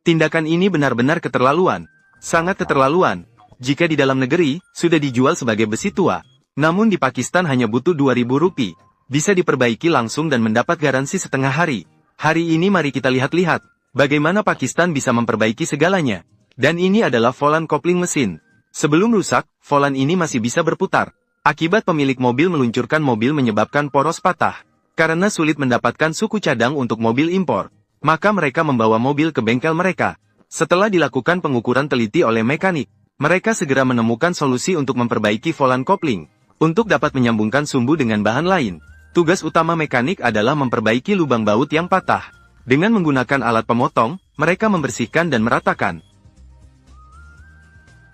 Tindakan ini benar-benar keterlaluan. Sangat keterlaluan. Jika di dalam negeri, sudah dijual sebagai besi tua. Namun di Pakistan hanya butuh 2.000 rupiah. Bisa diperbaiki langsung dan mendapat garansi setengah hari. Hari ini mari kita lihat-lihat, bagaimana Pakistan bisa memperbaiki segalanya. Dan ini adalah volan kopling mesin. Sebelum rusak, volan ini masih bisa berputar. Akibat pemilik mobil meluncurkan mobil menyebabkan poros patah. Karena sulit mendapatkan suku cadang untuk mobil impor, maka mereka membawa mobil ke bengkel mereka. Setelah dilakukan pengukuran teliti oleh mekanik, mereka segera menemukan solusi untuk memperbaiki volan kopling. Untuk dapat menyambungkan sumbu dengan bahan lain, tugas utama mekanik adalah memperbaiki lubang baut yang patah. Dengan menggunakan alat pemotong, mereka membersihkan dan meratakan.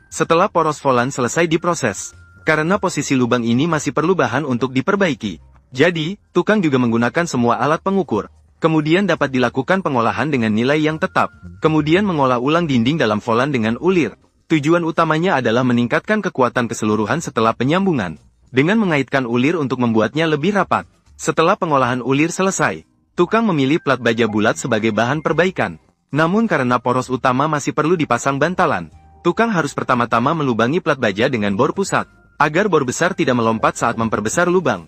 Setelah poros volan selesai diproses, karena posisi lubang ini masih perlu bahan untuk diperbaiki. Jadi, tukang juga menggunakan semua alat pengukur. Kemudian dapat dilakukan pengolahan dengan nilai yang tetap. Kemudian mengolah ulang dinding dalam volan dengan ulir. Tujuan utamanya adalah meningkatkan kekuatan keseluruhan setelah penyambungan. Dengan mengaitkan ulir untuk membuatnya lebih rapat. Setelah pengolahan ulir selesai, tukang memilih plat baja bulat sebagai bahan perbaikan. Namun karena poros utama masih perlu dipasang bantalan, tukang harus pertama-tama melubangi plat baja dengan bor pusat, agar bor besar tidak melompat saat memperbesar lubang.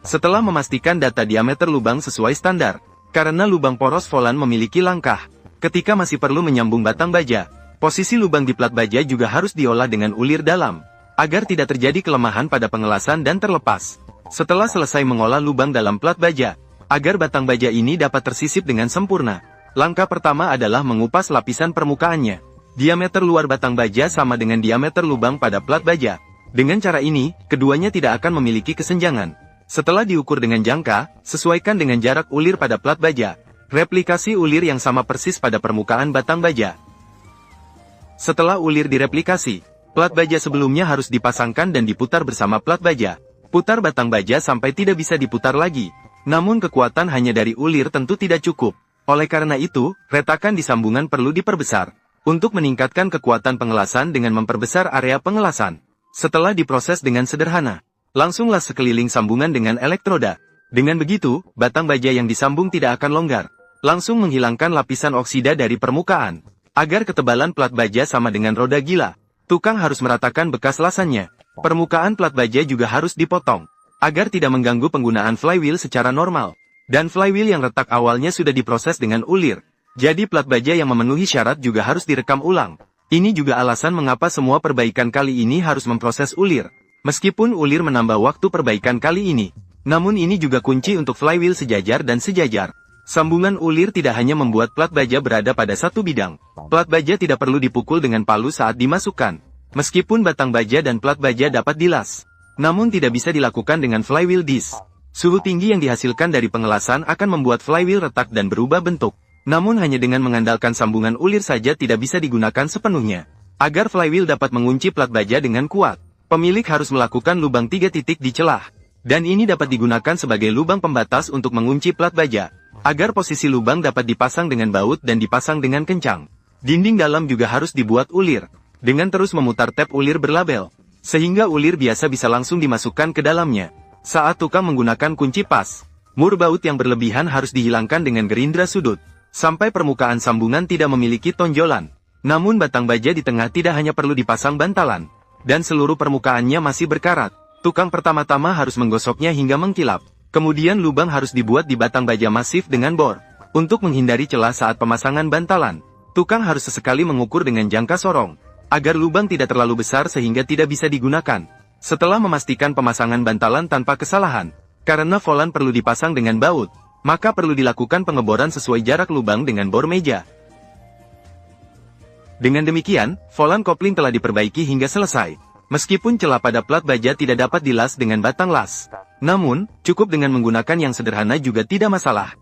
Setelah memastikan data diameter lubang sesuai standar, karena lubang poros volan memiliki langkah, ketika masih perlu menyambung batang baja, posisi lubang di plat baja juga harus diolah dengan ulir dalam, agar tidak terjadi kelemahan pada pengelasan dan terlepas. Setelah selesai mengolah lubang dalam plat baja, agar batang baja ini dapat tersisip dengan sempurna, langkah pertama adalah mengupas lapisan permukaannya. Diameter luar batang baja sama dengan diameter lubang pada plat baja. Dengan cara ini, keduanya tidak akan memiliki kesenjangan. Setelah diukur dengan jangka, sesuaikan dengan jarak ulir pada plat baja. Replikasi ulir yang sama persis pada permukaan batang baja. Setelah ulir direplikasi, plat baja sebelumnya harus dipasangkan dan diputar bersama plat baja. Putar batang baja sampai tidak bisa diputar lagi. Namun kekuatan hanya dari ulir tentu tidak cukup. Oleh karena itu, retakan di sambungan perlu diperbesar. Untuk meningkatkan kekuatan pengelasan dengan memperbesar area pengelasan. Setelah diproses dengan sederhana, langsung las sekeliling sambungan dengan elektroda. Dengan begitu, batang baja yang disambung tidak akan longgar. Langsung menghilangkan lapisan oksida dari permukaan. Agar ketebalan plat baja sama dengan roda gila, tukang harus meratakan bekas lasannya. Permukaan plat baja juga harus dipotong, agar tidak mengganggu penggunaan flywheel secara normal. Dan flywheel yang retak awalnya sudah diproses dengan ulir. Jadi plat baja yang memenuhi syarat juga harus direkam ulang. Ini juga alasan mengapa semua perbaikan kali ini harus memproses ulir. Meskipun ulir menambah waktu perbaikan kali ini, namun ini juga kunci untuk flywheel sejajar dan sejajar. Sambungan ulir tidak hanya membuat plat baja berada pada satu bidang. Plat baja tidak perlu dipukul dengan palu saat dimasukkan. Meskipun batang baja dan plat baja dapat dilas, namun tidak bisa dilakukan dengan flywheel disc. Suhu tinggi yang dihasilkan dari pengelasan akan membuat flywheel retak dan berubah bentuk. Namun hanya dengan mengandalkan sambungan ulir saja tidak bisa digunakan sepenuhnya. Agar flywheel dapat mengunci plat baja dengan kuat, pemilik harus melakukan lubang 3 titik di celah. Dan ini dapat digunakan sebagai lubang pembatas untuk mengunci plat baja. Agar posisi lubang dapat dipasang dengan baut dan dipasang dengan kencang. Dinding dalam juga harus dibuat ulir, dengan terus memutar tab ulir berlabel, sehingga ulir biasa bisa langsung dimasukkan ke dalamnya. Saat tukang menggunakan kunci pas, mur baut yang berlebihan harus dihilangkan dengan gerindra sudut, sampai permukaan sambungan tidak memiliki tonjolan. Namun batang baja di tengah tidak hanya perlu dipasang bantalan, dan seluruh permukaannya masih berkarat. Tukang pertama-tama harus menggosoknya hingga mengkilap. Kemudian lubang harus dibuat di batang baja masif dengan bor. Untuk menghindari celah saat pemasangan bantalan, tukang harus sesekali mengukur dengan jangka sorong, agar lubang tidak terlalu besar sehingga tidak bisa digunakan. Setelah memastikan pemasangan bantalan tanpa kesalahan, karena volan perlu dipasang dengan baut, maka perlu dilakukan pengeboran sesuai jarak lubang dengan bor meja. Dengan demikian, volan kopling telah diperbaiki hingga selesai. Meskipun celah pada plat baja tidak dapat dilas dengan batang las, namun, cukup dengan menggunakan yang sederhana juga tidak masalah.